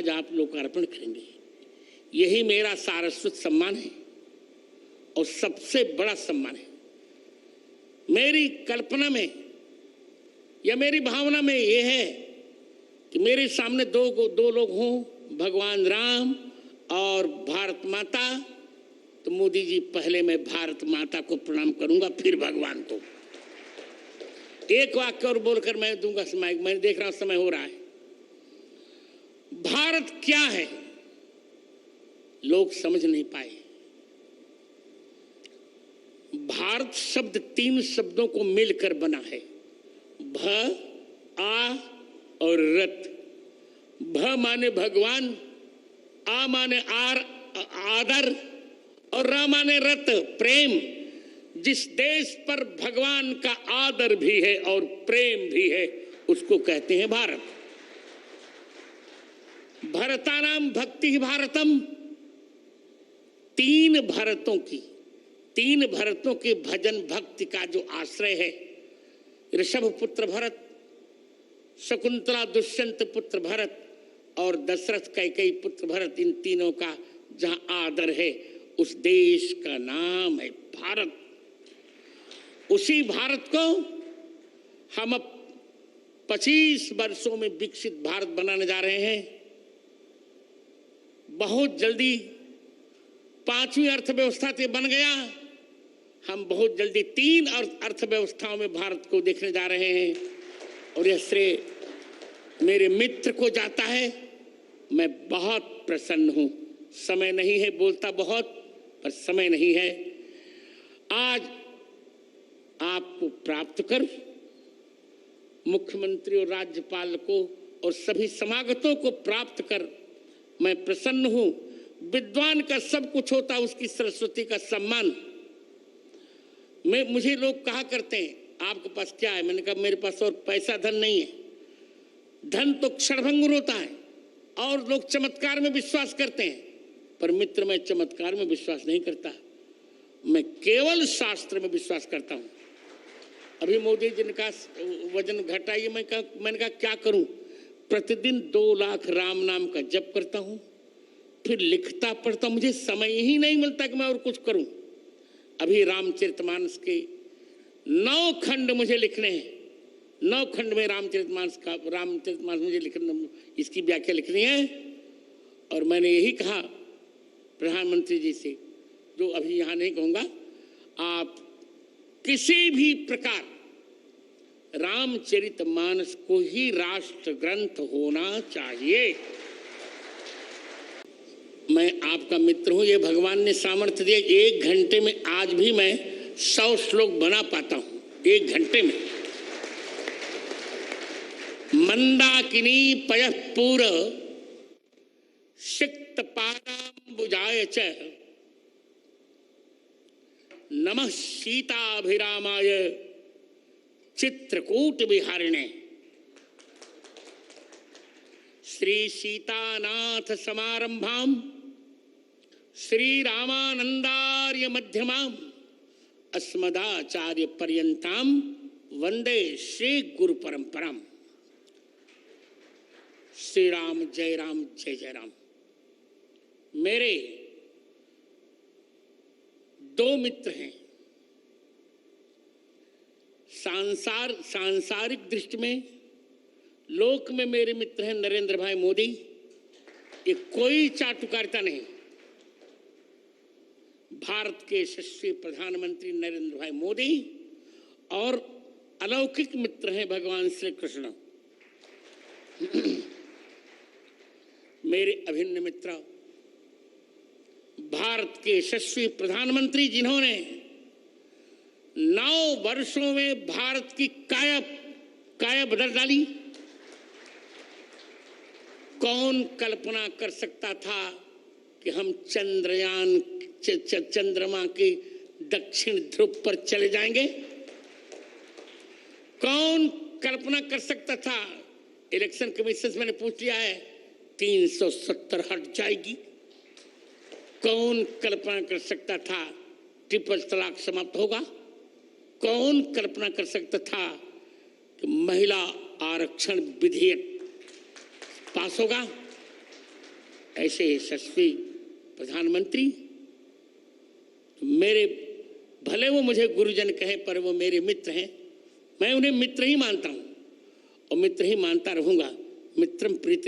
आज आप लोकार्पण करेंगे। यही मेरा सारस्वत सम्मान है और सबसे बड़ा सम्मान है। मेरी कल्पना में या मेरी भावना में यह है कि मेरे सामने दो लोग हों, भगवान राम और भारत माता। तो मोदी जी, पहले मैं भारत माता को प्रणाम करूंगा, फिर भगवान को। एक वाक्य और बोलकर मैं दूंगा समय। मैं देख रहा हूं समय हो रहा है। भारत क्या है लोग समझ नहीं पाए। भारत शब्द 3 शब्दों को मिलकर बना है, भ, आ और रत। भ माने भगवान, आ माने आदर और र माने रत, प्रेम। जिस देश पर भगवान का आदर भी है और प्रेम भी है उसको कहते हैं भारत। भरतानाम भक्ति भारतम। 3 भरतों के भजन भक्ति का जो आश्रय है, ऋषभ पुत्र भरत, शकुंतला दुष्यंत पुत्र भरत और दशरथ कैकेयी पुत्र भरत, इन तीनों का जहां आदर है उस देश का नाम है भारत। उसी भारत को हम अब 25 वर्षों में विकसित भारत बनाने जा रहे हैं। बहुत जल्दी 5वीं अर्थव्यवस्था से बन गया। हम बहुत जल्दी 3 अर्थव्यवस्थाओं में भारत को देखने जा रहे हैं और यह श्रेय मेरे मित्र को जाता है। मैं बहुत प्रसन्न हूं। समय नहीं है, बोलता बहुत पर समय नहीं है। आज आपको प्राप्त कर, मुख्यमंत्री और राज्यपाल को और सभी समागतों को प्राप्त कर मैं प्रसन्न हूं। विद्वान का सब कुछ होता, उसकी सरस्वती का सम्मान। मुझे लोग कहा करते हैं आपके पास क्या है? मैंने कहा मेरे पास और पैसा धन नहीं है। धन तो क्षणभंगुर होता है और लोग चमत्कार में विश्वास करते हैं, पर मित्र मैं चमत्कार में विश्वास नहीं करता। मैं केवल शास्त्र में विश्वास करता हूं। अभी मोदी जी ने कहा वजन घटाइए। मैंने कहा क्या करूं? प्रतिदिन 2 लाख राम नाम का जप करता हूं, फिर लिखता पढ़ता। मुझे समय ही नहीं मिलता कि मैं और कुछ करूं। अभी रामचरितमानस के 9 खंड मुझे लिखने हैं। 9 खंड में रामचरितमानस मुझे लिखना, इसकी व्याख्या लिखनी है। और मैंने यही कहा प्रधानमंत्री जी से, जो अभी यहां नहीं कहूंगा, आप किसी भी प्रकार रामचरितमानस को ही राष्ट्र ग्रंथ होना चाहिए। मैं आपका मित्र हूं, ये भगवान ने सामर्थ्य दिया। 1 घंटे में आज भी मैं 100 श्लोक बना पाता हूं, 1 घंटे में। मंदाकिनी पयः पूर सिक्त पादाम्बुजाय च नमः सीताभिरामाय चित्रकूट विहारिणे। श्री सीतानाथ समारंभाम श्री रामानंदार्य मध्यमाम अस्मदाचार्य पर्यंताम वंदे श्री गुरु परंपराम। श्री राम जय राम जय जय राम। मेरे 2 मित्र हैं। सांसारिक दृष्टि में, लोक में मेरे मित्र हैं नरेंद्र भाई मोदी। ये कोई चाटुकारिता नहीं। भारत के यशस्वी प्रधानमंत्री नरेंद्र भाई मोदी और अलौकिक मित्र हैं भगवान श्री कृष्ण। मेरे अभिन्न मित्र, भारत के यशस्वी प्रधानमंत्री जिन्होंने 9 वर्षों में भारत की काया बदल डाली। कौन कल्पना कर सकता था कि हम चंद्रमा के दक्षिण ध्रुव पर चले जाएंगे? कौन कल्पना कर सकता था? इलेक्शन कमीशन से मैंने पूछ लिया है, 370 हट जाएगी। कौन कल्पना कर सकता था ट्रिपल तलाक समाप्त होगा? कौन कल्पना कर सकता था कि महिला आरक्षण विधेयक पास होगा? ऐसे यशस्वी प्रधानमंत्री, मेरे भले वो मुझे गुरुजन कहें पर वो मेरे मित्र हैं, मैं उन्हें मित्र ही मानता हूं और मित्र ही मानता रहूंगा। मित्रम प्रीति